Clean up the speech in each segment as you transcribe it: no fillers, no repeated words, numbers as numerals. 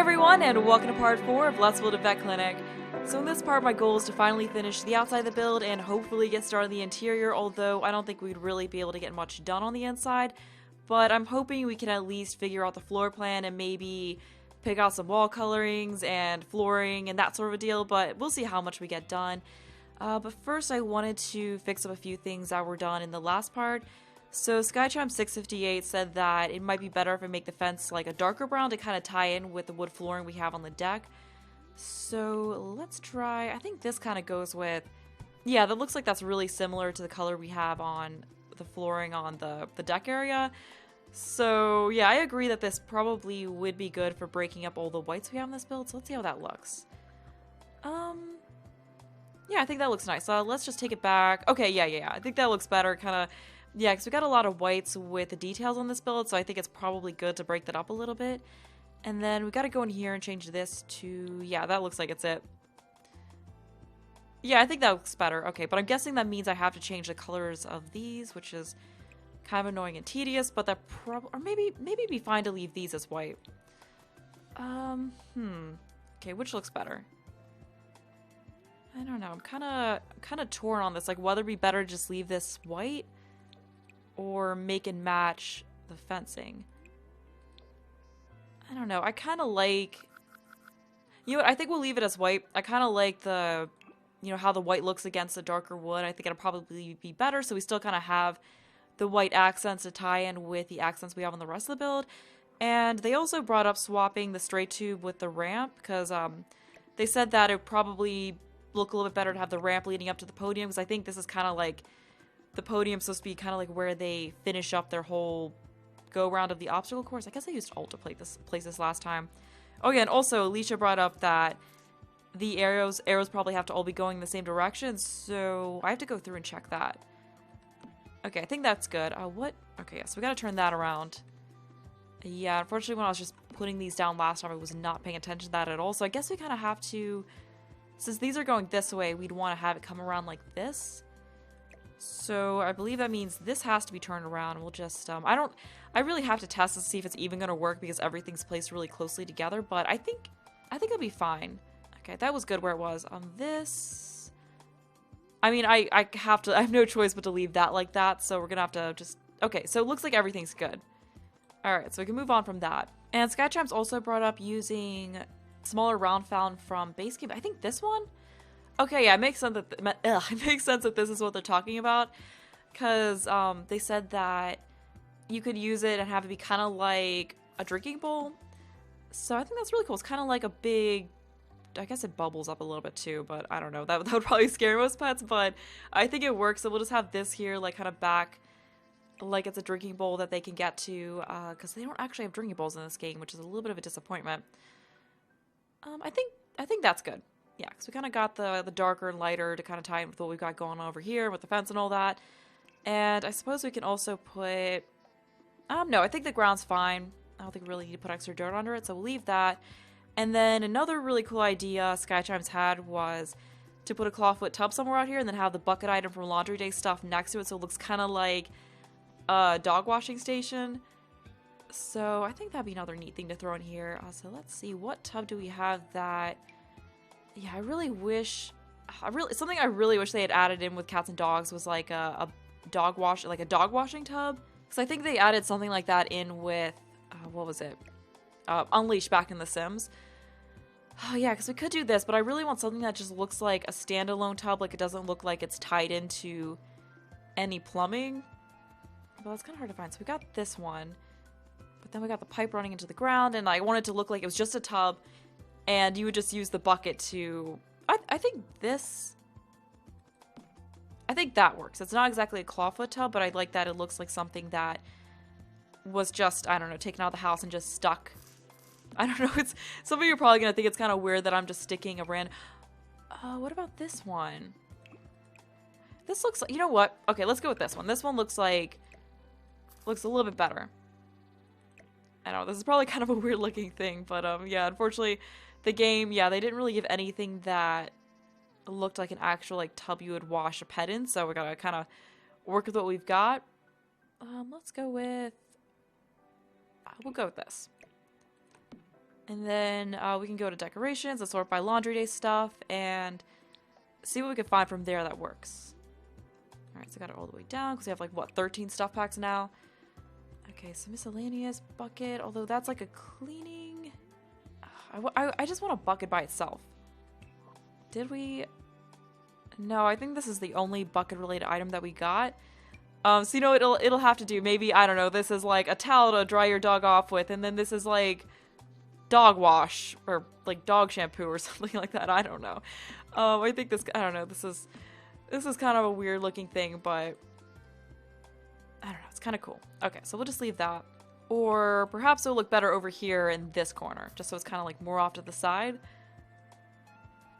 everyone, and welcome to part 4 of Let's Build a Vet Clinic. So in this part, my goal is to finally finish the outside of the build and hopefully get started on the interior, although I don't think we'd really be able to get much done on the inside. But I'm hoping we can at least figure out the floor plan and maybe pick out some wall colorings and flooring and that sort of a deal, but we'll see how much we get done. But first I wanted to fix up a few things that were done in the last part. So Skychime658 said that it might be better if I make the fence like a darker brown to kind of tie in with the wood flooring we have on the deck. So let's try, I think this kind of goes with, yeah, that looks like that's really similar to the color we have on the flooring on the deck area. So yeah, I agree that this probably would be good for breaking up all the whites we have in this build, so let's see how that looks. Yeah, I think that looks nice. Let's just take it back. Okay, yeah, I think that looks better, kind of. Yeah, because we got a lot of whites with the details on this build, so I think it's probably good to break that up a little bit. And then we got to go in here and change this to, yeah, that looks like it's it. Yeah, I think that looks better. Okay, but I'm guessing that means I have to change the colors of these, which is kind of annoying and tedious, but that or maybe it'd be fine to leave these as white. Okay, which looks better? I don't know. I'm kind of torn on this, like whether it'd be better to just leave this white or make and match the fencing. I don't know. I kind of like, you know what, I think we'll leave it as white. I kind of like the, you know, how the white looks against the darker wood. I think it'll probably be better, so we still kind of have the white accents to tie in with the accents we have on the rest of the build. And they also brought up swapping the straight tube with the ramp, because they said that it would probably look a little bit better to have the ramp leading up to the podium, because I think this is kind of like, the podium's supposed to be kind of like where they finish up their whole go-round of the obstacle course. I guess I used Alt to place this last time. Oh yeah, and also Alicia brought up that the arrows probably have to all be going in the same direction, so I have to go through and check that. Okay, I think that's good. What? Okay, yeah, so we gotta turn that around. Yeah, unfortunately when I was just putting these down last time, I was not paying attention to that at all, so I guess we kind of have to, since these are going this way, we'd want to have it come around like this. So I believe that means this has to be turned around. We'll just, I really have to test to see if it's even going to work because everything's placed really closely together, but I think it'll be fine. Okay, that was good where it was. This, I mean, I have no choice but to leave that like that, so we're gonna have to just, okay, so it looks like everything's good. Alright, so we can move on from that. And Skychime's also brought up using smaller round found from base game. I think this one? Okay, yeah, it makes sense that it makes sense that this is what they're talking about, because they said that you could use it and have it be kind of like a drinking bowl. So I think that's really cool. It's kind of like a big, I guess it bubbles up a little bit too, but I don't know. That would probably scare most pets, but I think it works. So we'll just have this here, like kind of back, like it's a drinking bowl that they can get to, because they don't actually have drinking bowls in this game, which is a little bit of a disappointment. I think that's good. Yeah, because we kind of got the darker and lighter to kind of tie in with what we've got going on over here with the fence and all that. And I suppose we can also put, no, I think the ground's fine. I don't think we really need to put extra dirt under it, so we'll leave that. And then another really cool idea Skychimes had was to put a clawfoot tub somewhere out here and then have the bucket item from Laundry Day stuff next to it, so it looks kind of like a dog washing station. So I think that'd be another neat thing to throw in here. So let's see, what tub do we have that... Yeah, I really wish, something I really wish they had added in with cats and dogs was like a dog washing tub. Because I think they added something like that in with, what was it? Unleashed back in The Sims. Oh yeah, because we could do this, but I really want something that just looks like a standalone tub, like it doesn't look like it's tied into any plumbing. But that's kind of hard to find. So we got this one, but then we got the pipe running into the ground, and I wanted it to look like it was just a tub. And you would just use the bucket to... I think this... I think that works. It's not exactly a clawfoot tub, but I like that it looks like something that was just, I don't know, taken out of the house and just stuck. I don't know, it's... Some of you are probably going to think it's kind of weird that I'm just sticking a random... what about this one? This looks like... You know what? Okay, let's go with this one. This one looks like... Looks a little bit better. I know, this is probably kind of a weird looking thing, but yeah, unfortunately... The game, yeah, they didn't really give anything that looked like an actual, like, tub you would wash a pet in, so we gotta kind of work with what we've got. Let's go with... we'll go with this. And then we can go to decorations and sort by laundry day stuff and see what we can find from there that works. Alright, so I got it all the way down because we have like, what, 13 stuff packs now? Okay, so miscellaneous bucket, although that's like a cleaning... I just want a bucket by itself. Did we... No, I think this is the only bucket-related item that we got. So you know, it'll have to do. Maybe, I don't know, this is like a towel to dry your dog off with, and then this is like dog wash, or like dog shampoo or something like that. I don't know. I think this, I don't know, this is kind of a weird looking thing, but I don't know, it's kind of cool. Okay, so we'll just leave that. Or perhaps it'll look better over here in this corner, just so it's kind of like more off to the side.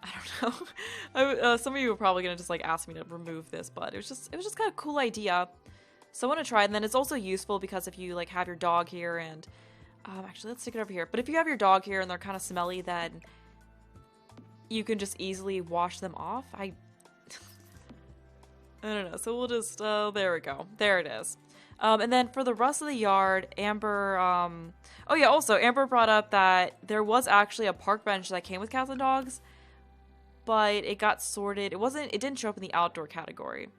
I don't know. Some of you are probably gonna just like ask me to remove this, but it was just kind of a cool idea. So I want to try it, and then it's also useful because if you like have your dog here and actually let's stick it over here. But if you have your dog here and they're kind of smelly, then you can just easily wash them off. I don't know. So we'll just there we go. There it is. And then for the rest of the yard, Amber oh yeah, also Amber brought up that there was actually a park bench that came with cats and dogs, but it got sorted. It didn't show up in the outdoor category.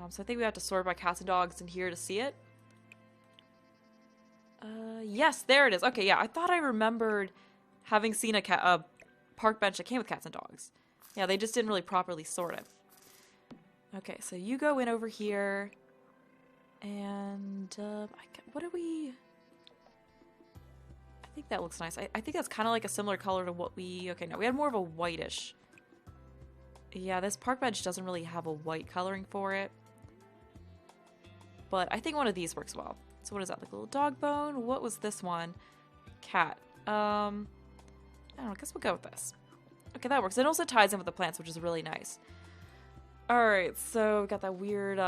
So I think we have to sort by cats and dogs in here to see it. Yes, there it is. Okay, yeah, I thought I remembered having seen a park bench that came with cats and dogs. Yeah, they just didn't really properly sort it. Okay, so you go in over here, and what do we... I think that looks nice. I think that's kind of like a similar color to what we... Okay, no, we had more of a whitish. Yeah, this park bench doesn't really have a white coloring for it. But I think one of these works well. So what is that, like a little dog bone? What was this one? Cat. I don't know, I guess we'll go with this. Okay, that works. It also ties in with the plants, which is really nice. Alright, so we got that weird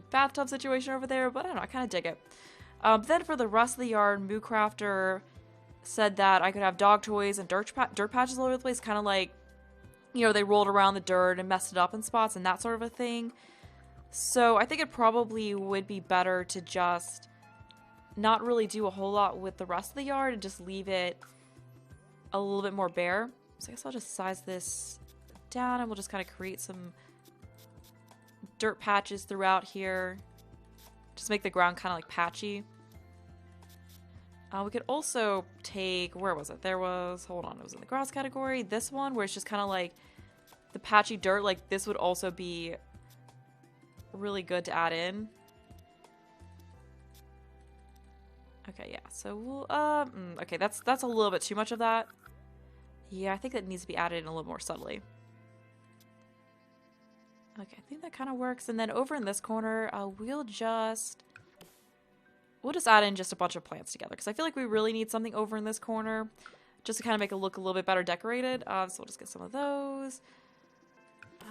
bathtub situation over there, but I don't know, I kind of dig it. Then for the rest of the yard, Moo Crafter said that I could have dog toys and dirt patches all over the place, kind of like, you know, they rolled around the dirt and messed it up in spots and that sort of a thing. So I think it probably would be better to just not really do a whole lot with the rest of the yard and just leave it a little bit more bare. So I guess I'll just size this down and we'll just kind of create some dirt patches throughout here. Just make the ground kind of like patchy. We could also take, where was it? There was, hold on, it was in the grass category. This one where it's just kind of like the patchy dirt, like this would also be really good to add in. Okay, yeah, so we'll, okay, that's a little bit too much of that. Yeah, I think that needs to be added in a little more subtly. Okay, I think that kind of works. And then over in this corner, we'll just add in just a bunch of plants together because I feel like we really need something over in this corner just to kind of make it look a little bit better decorated. So we'll just get some of those.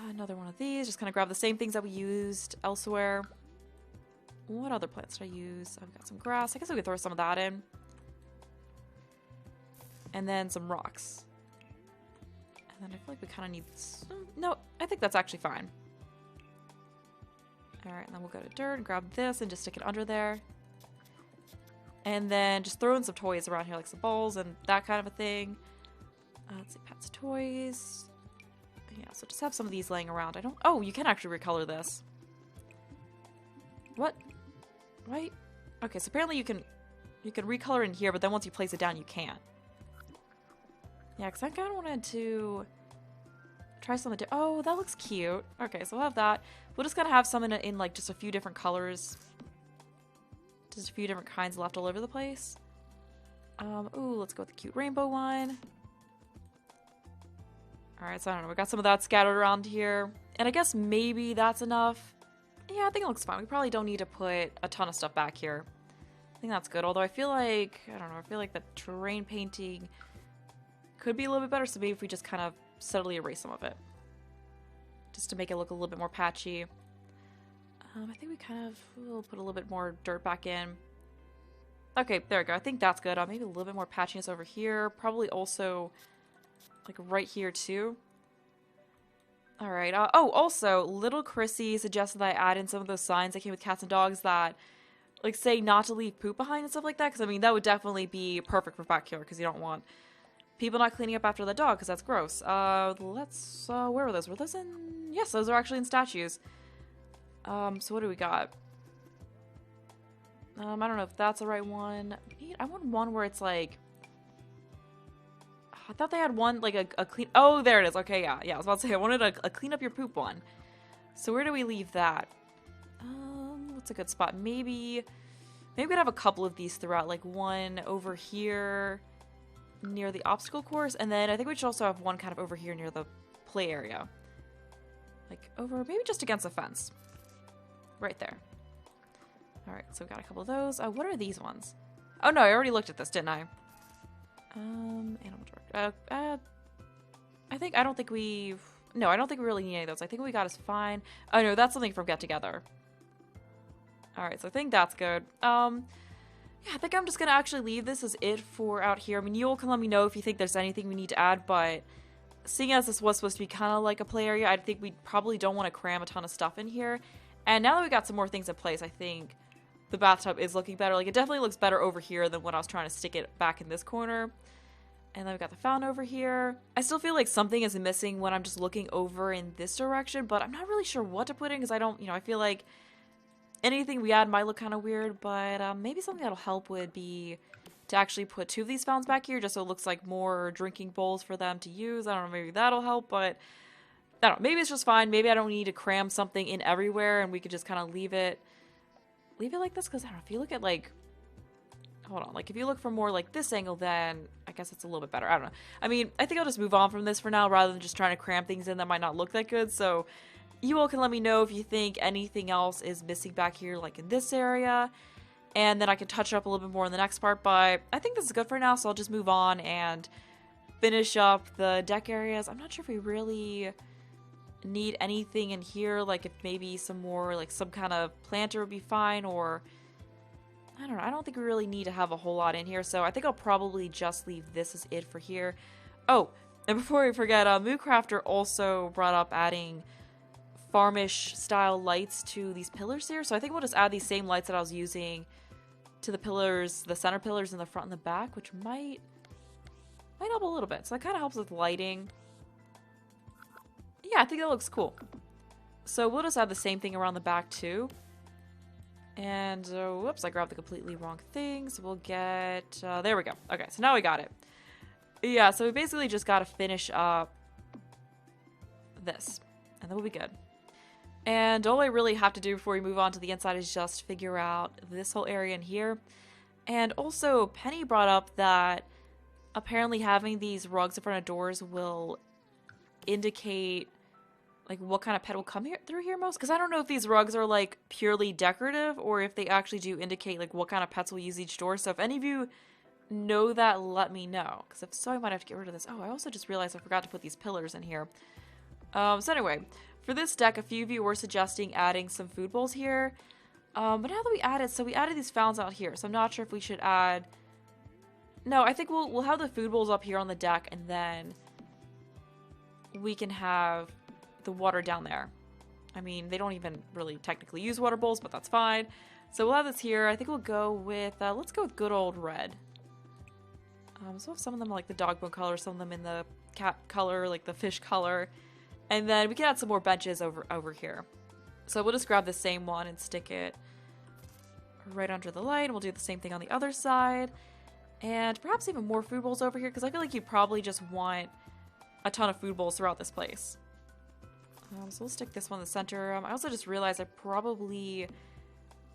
Another one of these. Just kind of grab the same things that we used elsewhere. What other plants did I use? I've got some grass. I guess we could throw some of that in. And then some rocks. And then I feel like we kind of need some... No, I think that's actually fine. Alright, and then we'll go to dirt and grab this and just stick it under there. And then just throw in some toys around here, like some balls and that kind of a thing. Let's see, pets, toys. Yeah, so just have some of these laying around. I don't... Oh, you can actually recolor this. What? Right? Okay, so apparently you can recolor in here, but then once you place it down, you can't. Yeah, because I kind of wanted to try something. Oh, that looks cute. Okay, so we'll have that. We'll just kind of have some in like just a few different colors. Just a few different kinds left all over the place. Ooh, let's go with the cute rainbow one. Alright, so I don't know. We got some of that scattered around here. And I guess maybe that's enough. Yeah, I think it looks fine. We probably don't need to put a ton of stuff back here. I think that's good. Although I feel like, I don't know, I feel like the terrain painting could be a little bit better. So maybe if we just kind of subtly erase some of it. Just to make it look a little bit more patchy. I think we kind of will put a little bit more dirt back in. Okay, there we go. I think that's good. Maybe a little bit more patchiness over here. Probably also like right here too. Alright, oh, also, Little Chrissy suggested that I add in some of those signs that came with cats and dogs that like, say not to leave poop behind and stuff like that. Because, I mean, that would definitely be perfect for backyard because you don't want people not cleaning up after the dog because that's gross. Where were those? Were those in... Yes, those are actually in statues. So what do we got? I don't know if that's the right one. I want one where it's like... I thought they had one, like a clean... Oh, there it is. Okay, yeah. Yeah, I was about to say, I wanted a clean up your poop one. So where do we leave that? What's a good spot? Maybe we'd have a couple of these throughout. Like one over here near the obstacle course. And then I think we should also have one kind of over here near the play area. Like over, maybe just against the fence. Right there. Alright, so we got a couple of those. What are these ones? Oh no, I already looked at this, didn't I? Animal director. I don't think we really need any of those. I think what we got is fine. Oh no, that's something from Get Together. Alright, so I think that's good. Yeah, I think I'm just gonna actually leave this as it for out here. I mean, you all can let me know if you think there's anything we need to add, but seeing as this was supposed to be kind of like a play area, I think we probably don't want to cram a ton of stuff in here. And now that we got some more things in place, I think the bathtub is looking better. Like, it definitely looks better over here than when I was trying to stick it back in this corner. And then we got the fountain over here. I still feel like something is missing when I'm just looking over in this direction, but I'm not really sure what to put in because I don't, I feel like anything we add might look kind of weird, but maybe something that'll help would be to actually put 2 of these fountains back here just so it looks like more drinking bowls for them to use. I don't know, maybe that'll help, but I don't know, maybe it's just fine. Maybe I don't need to cram something in everywhere and we could just kind of leave it like this, because I don't know, if you look at like, hold on, like if you look from more like this angle, then I guess it's a little bit better. I don't know. I mean, I think I'll just move on from this for now rather than just trying to cram things in that might not look that good. So you all can let me know if you think anything else is missing back here, like in this area, and then I can touch it up a little bit more in the next part, but I think this is good for now, so I'll just move on and finish up the deck areas. I'm not sure if we really need anything in here, like if maybe some more, like some kind of planter would be fine, or I don't know. I don't think we really need to have a whole lot in here, so I think I'll probably just leave this as it for here. Oh, and before we forget, Moocrafter also brought up adding farmish style lights to these pillars here, so I think we'll just add these same lights that I was using to the pillars, the center pillars in the front and the back, which might help a little bit. So that kind of helps with lighting. Yeah, I think that looks cool. So we'll just add the same thing around the back too. And, whoops, I grabbed the completely wrong thing. So we'll get, there we go. Okay, so now we got it. Yeah, so we basically just got to finish up this. And then we'll be good. And all I really have to do before we move on to the inside is just figure out this whole area in here. And also, Penny brought up that apparently having these rugs in front of doors will indicate like what kind of pet will come through here most, because I don't know if these rugs are like purely decorative or if they actually do indicate like what kind of pets will use each door. So if any of you know that, let me know, because if so, I might have to get rid of this. Oh, I also just realized I forgot to put these pillars in here. So anyway, for this deck, a few of you were suggesting adding some food bowls here, but now that we added these fountains out here, so I'm not sure if we should add. No, I think we'll have the food bowls up here on the deck, and then we can have the water down there. I mean, they don't even really technically use water bowls, but that's fine. So we'll have this here. I think we'll go with, let's go with good old red. So some of them are like the dog bone color, some of them in the cat color, like the fish color. And then we can add some more benches over here. So we'll just grab the same one and stick it right under the light. We'll do the same thing on the other side. And perhaps even more food bowls over here, because I feel like you probably just want a ton of food bowls throughout this place. So we'll stick this one in the center. I also just realized I probably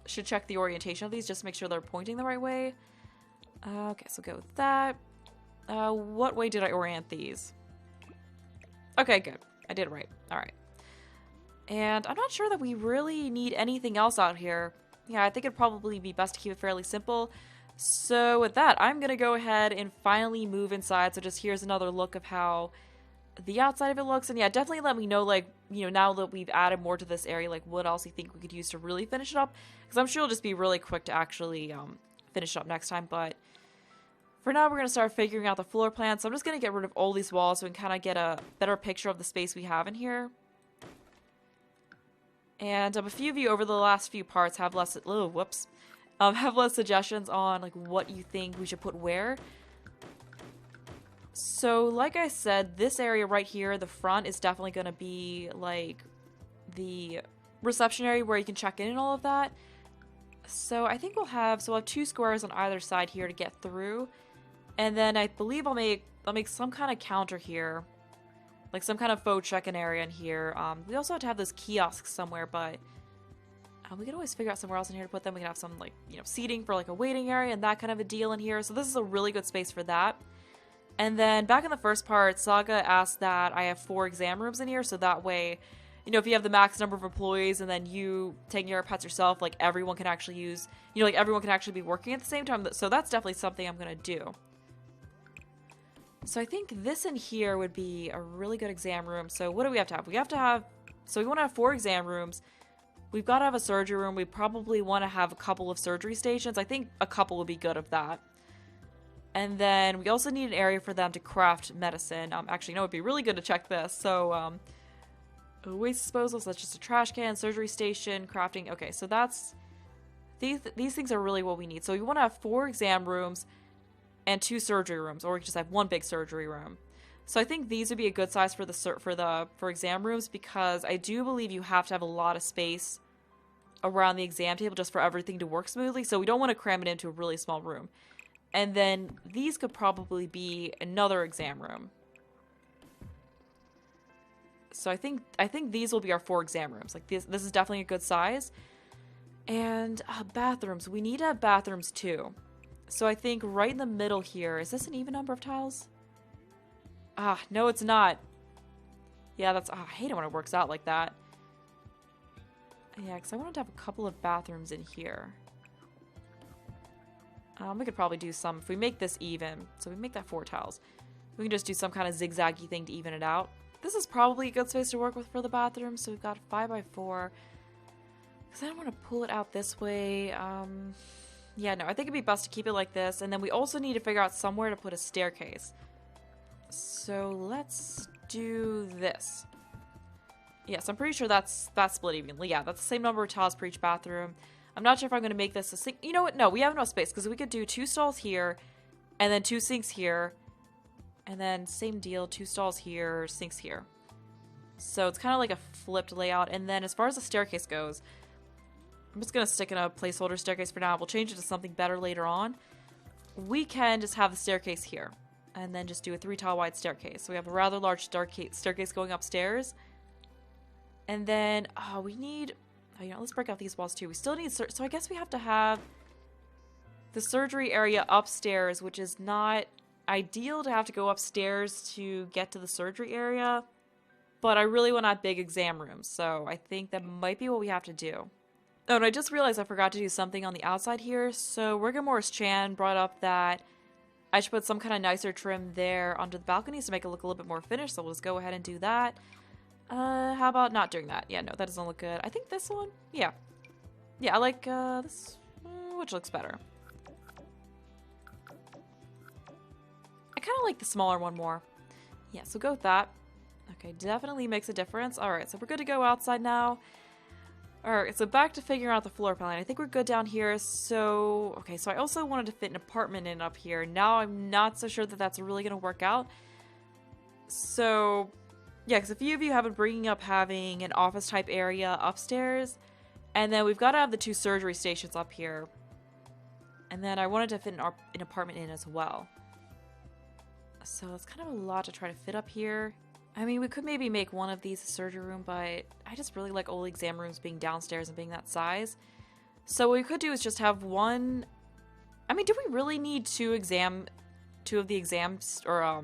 should check the orientation of these just to make sure they're pointing the right way. Okay, so go with that. What way did I orient these? Okay, good. I did it right. Alright. And I'm not sure that we really need anything else out here. Yeah, I think it'd probably be best to keep it fairly simple. So with that, I'm going to go ahead and finally move inside. So just here's another look of how the outside of it looks. And yeah, definitely let me know, like, you know, now that we've added more to this area, like what else you think we could use to really finish it up. Because I'm sure it'll just be really quick to actually finish it up next time. But for now, we're going to start figuring out the floor plan. So I'm just going to get rid of all these walls so we can kind of get a better picture of the space we have in here. And a few of you over the last few parts have have less suggestions on like what you think we should put where. So like I said, this area right here, the front, is definitely going to be like the reception area where you can check in and all of that. So I think we'll have 2 squares on either side here to get through. And then I believe I'll make some kind of counter here. Like some kind of faux check-in area in here. We also have to have those kiosks somewhere, but we could always figure out somewhere else in here to put them. We can have some, like, you know, seating for like a waiting area and that kind of a deal in here. So this is a really good space for that. And then back in the first part, Saga asked that I have 4 exam rooms in here, so that way, you know, if you have the max number of employees and then you taking care of pets yourself, like everyone can actually use, you know, like everyone can actually be working at the same time. So that's definitely something I'm gonna do. So I think this in here would be a really good exam room. So what do we have to have? We have to have, so we want to have 4 exam rooms. We've got to have a surgery room. We probably want to have a couple of surgery stations. I think a couple would be good of that. And then we also need an area for them to craft medicine. Actually, no, it'd be really good to check this. So, waste disposal, so that's just a trash can, surgery station, crafting. Okay, so that's... These things are really what we need. So we want to have 4 exam rooms and 2 surgery rooms, or we could just have 1 big surgery room. So I think these would be a good size for exam rooms, because I do believe you have to have a lot of space around the exam table just for everything to work smoothly. So we don't want to cram it into a really small room. And then these could probably be another exam room. So I think these will be our 4 exam rooms. Like this is definitely a good size. And bathrooms. We need to have bathrooms too. So I think right in the middle here, is this an even number of tiles? No, it's not. Yeah, that's, I hate it when it works out like that. Yeah, because I wanted to have a couple of bathrooms in here. We could probably do some, if we make this even, so we make that 4 tiles. We can just do some kind of zigzaggy thing to even it out. This is probably a good space to work with for the bathroom, so we've got 5x4. Because I don't want to pull it out this way. Yeah, no, I think it'd be best to keep it like this, and then we also need to figure out somewhere to put a staircase. So let's do this. Yes, I'm pretty sure that's split evenly. Yeah, that's the same number of tiles per each bathroom. I'm not sure if I'm going to make this a sink. You know what? No, we have enough space because we could do 2 stalls here and then 2 sinks here. And then same deal, 2 stalls here, sinks here. So it's kind of like a flipped layout. And then as far as the staircase goes, I'm just going to stick in a placeholder staircase for now. We'll change it to something better later on. We can just have the staircase here and then just do a 3 tile wide staircase. So we have a rather large staircase going upstairs. And then we need... you know, let's break out these walls too. We still need... So I guess we have to have the surgery area upstairs, which is not ideal to have to go upstairs to get to the surgery area. But I really want to have big exam rooms, so I think that might be what we have to do. Oh, and I just realized I forgot to do something on the outside here. So Rigor Morris Chan brought up that I should put some kind of nicer trim there onto the balconies to make it look a little bit more finished, so we'll just go ahead and do that. How about not doing that? Yeah, no, that doesn't look good. I think this one? Yeah. Yeah, I like, this, which looks better. I kind of like the smaller one more. Yeah, so go with that. Okay, definitely makes a difference. Alright, so we're good to go outside now. Alright, so back to figuring out the floor plan. I think we're good down here, so... Okay, so I also wanted to fit an apartment in up here. Now I'm not so sure that that's really going to work out. So... Yeah, because a few of you have been bringing up having an office-type area upstairs. And then we've got to have the 2 surgery stations up here. And then I wanted to fit an apartment in as well. So it's kind of a lot to try to fit up here. I mean, we could maybe make one of these a surgery room, but I just really like all exam rooms being downstairs and being that size. So what we could do is just have one... I mean, do we really need 2 of the exams, or,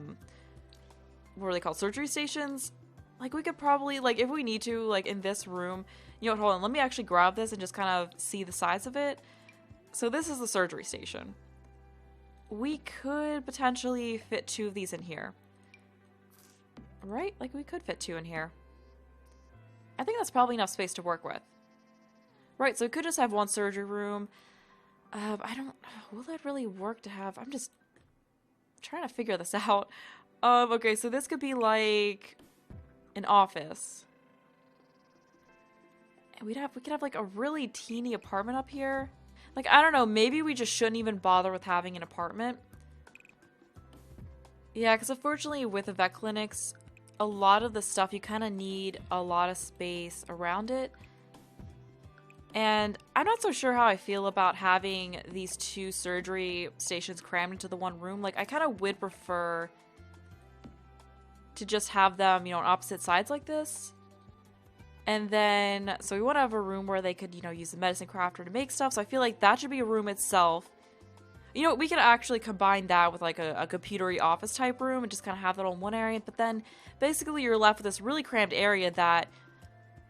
what are they called? Surgery stations? Like, we could probably, like, if we need to, like, in this room... You know what, hold on, let me actually grab this and just kind of see the size of it. So this is the surgery station. We could potentially fit 2 of these in here. Right? Like, we could fit 2 in here. I think that's probably enough space to work with. Right, so we could just have 1 surgery room. I don't... Will that really work to have... I'm just trying to figure this out. Okay, so this could be like an office. And we could have like a really teeny apartment up here. Like, I don't know, maybe we just shouldn't even bother with having an apartment. Yeah, because unfortunately with the vet clinics, a lot of the stuff, you kind of need a lot of space around it. And I'm not so sure how I feel about having these two surgery stations crammed into the one room. Like, I kind of would prefer to just have them, you know, on opposite sides like this. And then, so we want to have a room where they could, you know, use the medicine crafter to make stuff. So I feel like that should be a room itself. You know, we could actually combine that with like a computery office type room and just kind of have that on one area. But then basically you're left with this really cramped area that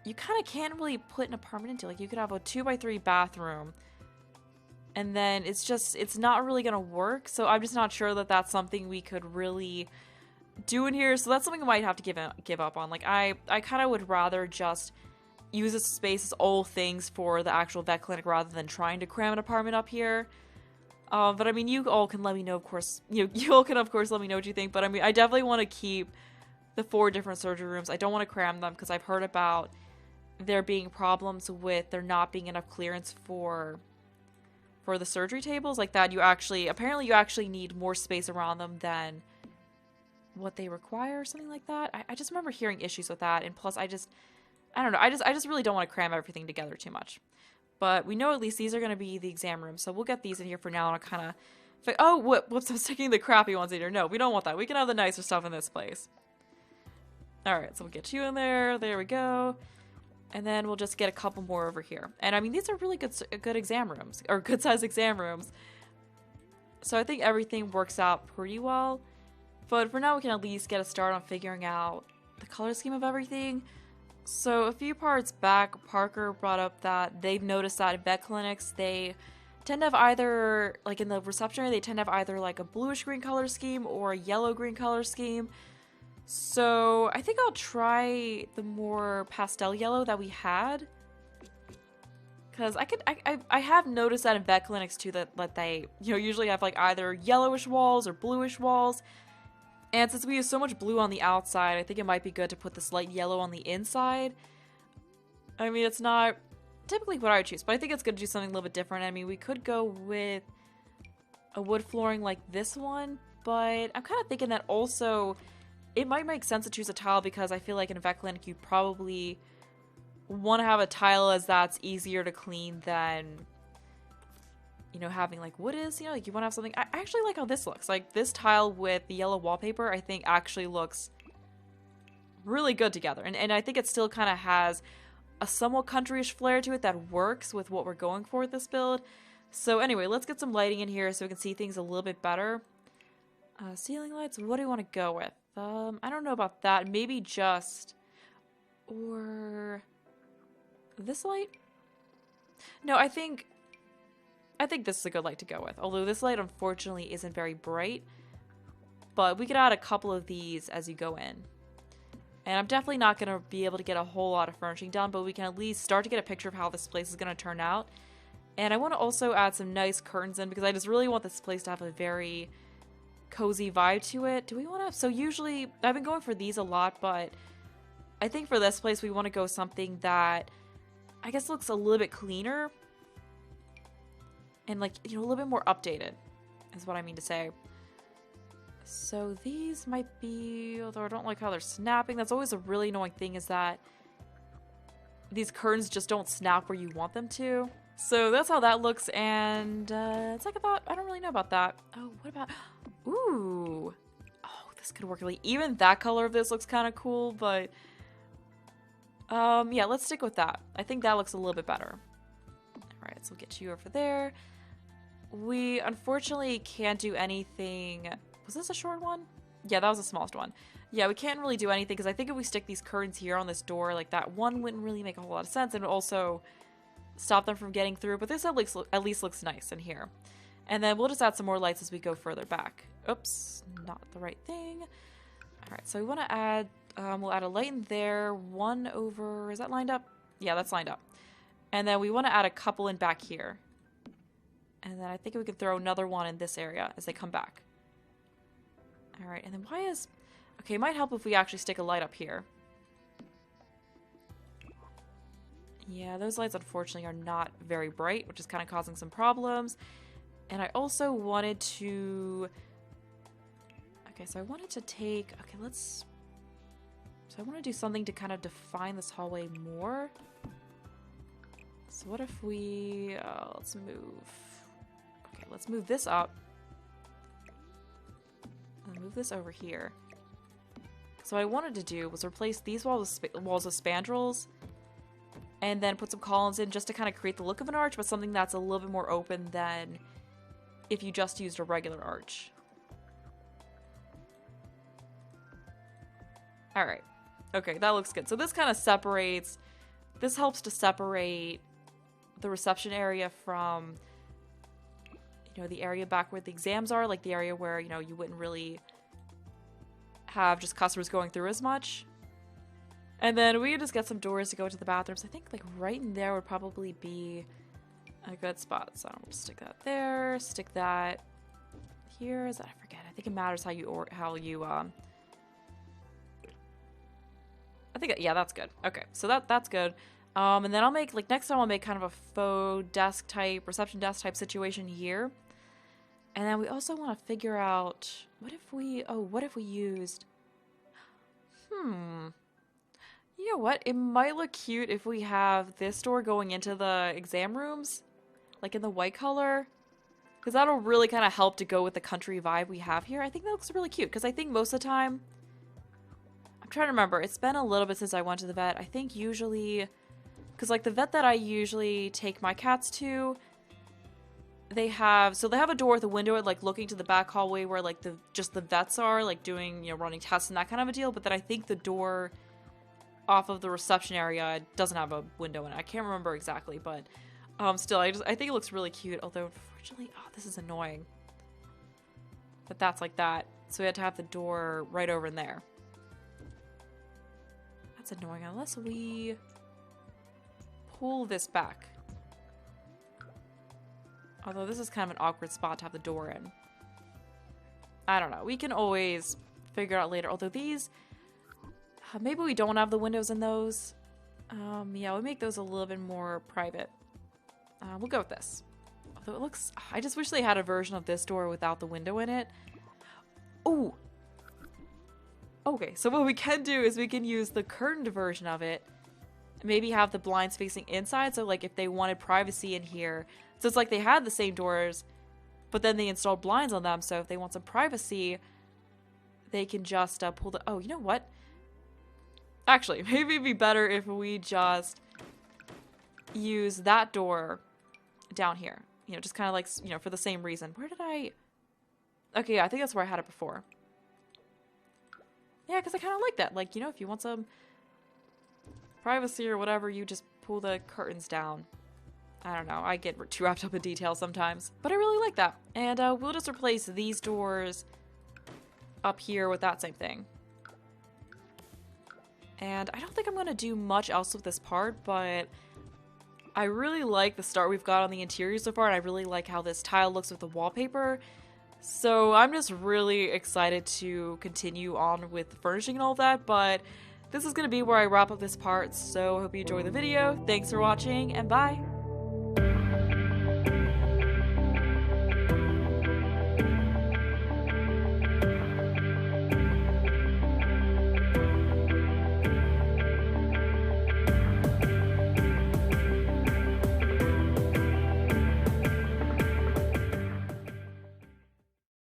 you kind of can't really put an apartment into. Like, you could have a 2x3 bathroom, and then it's not really gonna work. So I'm just not sure that that's something we could really do in here. So that's something I might have to give up on. Like, I kind of would rather just use this space as all things for the actual vet clinic rather than trying to cram an apartment up here. But I mean, you all can let me know, of course. You all can, of course, let me know what you think. But I mean, I definitely want to keep the 4 different surgery rooms. I don't want to cram them because I've heard about there being problems with there not being enough clearance for the surgery tables. Like that, apparently you actually need more space around them than what they require or something like that. I just remember hearing issues with that. And plus, I don't know. I just really don't want to cram everything together too much. But we know at least these are going to be the exam rooms. So we'll get these in here for now. And I'll kind of... Oh, whoops, I'm sticking the crappy ones in here. No, we don't want that. We can have the nicer stuff in this place. Alright, so we'll get you in there. There we go. And then we'll just get a couple more over here. And I mean, these are really good exam rooms. Or good-sized exam rooms. So I think everything works out pretty well. But for now, we can at least get a start on figuring out the color scheme of everything. So a few parts back, Parker brought up that they've noticed that in vet clinics, they tend to have either, like in the reception area, they tend to have either like a bluish-green color scheme or a yellow-green color scheme. So I think I'll try the more pastel yellow that we had. Because I have noticed that in vet clinics too, that they, you know, usually have like either yellowish walls or bluish walls. And since we use so much blue on the outside, I think it might be good to put this light yellow on the inside. I mean, it's not typically what I would choose, but I think it's good to do something a little bit different. I mean, we could go with a wood flooring like this one, but I'm kind of thinking that also it might make sense to choose a tile because I feel like in a vet clinic you probably want to have a tile as that's easier to clean than, you know, having like wood is, you know, like you want to have something. I actually like how this looks. Like this tile with the yellow wallpaper, I think actually looks really good together. And I think it still kind of has a somewhat countryish flair to it that works with what we're going for with this build. So anyway, let's get some lighting in here so we can see things a little bit better. Ceiling lights, what do you want to go with? I don't know about that. Maybe just, or this light? No, I think this is a good light to go with. Although this light unfortunately isn't very bright. But we could add a couple of these as you go in. And I'm definitely not going to be able to get a whole lot of furnishing done, but we can at least start to get a picture of how this place is going to turn out. And I want to also add some nice curtains in because I just really want this place to have a very cozy vibe to it. Do we want to... So usually, I've been going for these a lot, but I think for this place we want to go something that I guess looks a little bit cleaner. And like, you know, a little bit more updated is what I mean to say. So these might be, although I don't like how they're snapping. That's always a really annoying thing is that these curtains just don't snap where you want them to. So that's how that looks, and it's like about, I don't really know about that. Oh, what about, ooh. Oh, this could work really, even that color of this looks kind of cool, but yeah, let's stick with that. I think that looks a little bit better. All right, so we'll get you over there. We unfortunately can't do anything. Was this a short one? Yeah, that was the smallest one. Yeah, we can't really do anything because I think if we stick these curtains here on this door, like that one wouldn't really make a whole lot of sense and also stop them from getting through. But this at least looks nice in here. And then we'll just add some more lights as we go further back. Oops, not the right thing. All right, so we want to add, we'll add a light in there. One over, is that lined up? Yeah, that's lined up. And then we want to add a couple in back here. And then I think we can throw another one in this area as they come back. All right, and then why is... Okay, it might help if we actually stick a light up here. Yeah, those lights unfortunately are not very bright, which is kind of causing some problems. And I also wanted to... Okay, so I wanted to take... Okay, let's... So I want to do something to kind of define this hallway more. So what if we... let's move... Okay, let's move this up. And move this over here. So what I wanted to do was replace these walls with spandrels, and then put some columns in just to kind of create the look of an arch, but something that's a little bit more open than if you just used a regular arch. Alright. Okay, that looks good. So this kind of separates... This helps to separate the reception area from, you know, the area back where the exams are, like the area where, you know, you wouldn't really have just customers going through as much. And then we just get some doors to go to the bathrooms. I think like right in there would probably be a good spot. So I'm gonna stick that there, stick that here. Is that, I forget. I think it matters how you I think, yeah, that's good. Okay, so that's good. And then I'll make, like, next time I'll make kind of a faux desk type, reception desk type situation here. And then we also want to figure out, what if we used, you know what? It might look cute if we have this door going into the exam rooms, like in the white color. Because that'll really kind of help to go with the country vibe we have here. I think that looks really cute, because I think most of the time, I'm trying to remember, it's been a little bit since I went to the vet. I think usually, because like the vet that I usually take my cats to, they have a door with a window like looking to the back hallway where like just the vets are like doing, you know, running tests and that kind of a deal. But then I think the door off of the reception area doesn't have a window in it. I can't remember exactly, but still, I think it looks really cute. Although unfortunately, oh, this is annoying. But that's like that. So we had to have the door right over in there. That's annoying unless we pull this back. Although this is kind of an awkward spot to have the door in. I don't know. We can always figure it out later. Although these... maybe we don't have the windows in those. Yeah, we'll make those a little bit more private. We'll go with this. Although it looks... I just wish they had a version of this door without the window in it. Oh! Okay, so what we can do is we can use the curtained version of it. Maybe have the blinds facing inside. So, like, if they wanted privacy in here... So it's like they had the same doors, but then they installed blinds on them. So if they want some privacy, they can just pull the... Oh, you know what? Actually, maybe it'd be better if we just use that door down here. You know, just kind of like, you know, for the same reason. Where did I... Okay, yeah, I think that's where I had it before. Yeah, because I kind of like that. Like, you know, if you want some privacy or whatever, you just pull the curtains down. I don't know. I get too wrapped up in detail sometimes. But I really like that. And we'll just replace these doors up here with that same thing. And I don't think I'm going to do much else with this part, but I really like the start we've got on the interior so far, and I really like how this tile looks with the wallpaper. So I'm just really excited to continue on with the furnishing and all that, but this is going to be where I wrap up this part, so I hope you enjoy the video. Thanks for watching, and bye!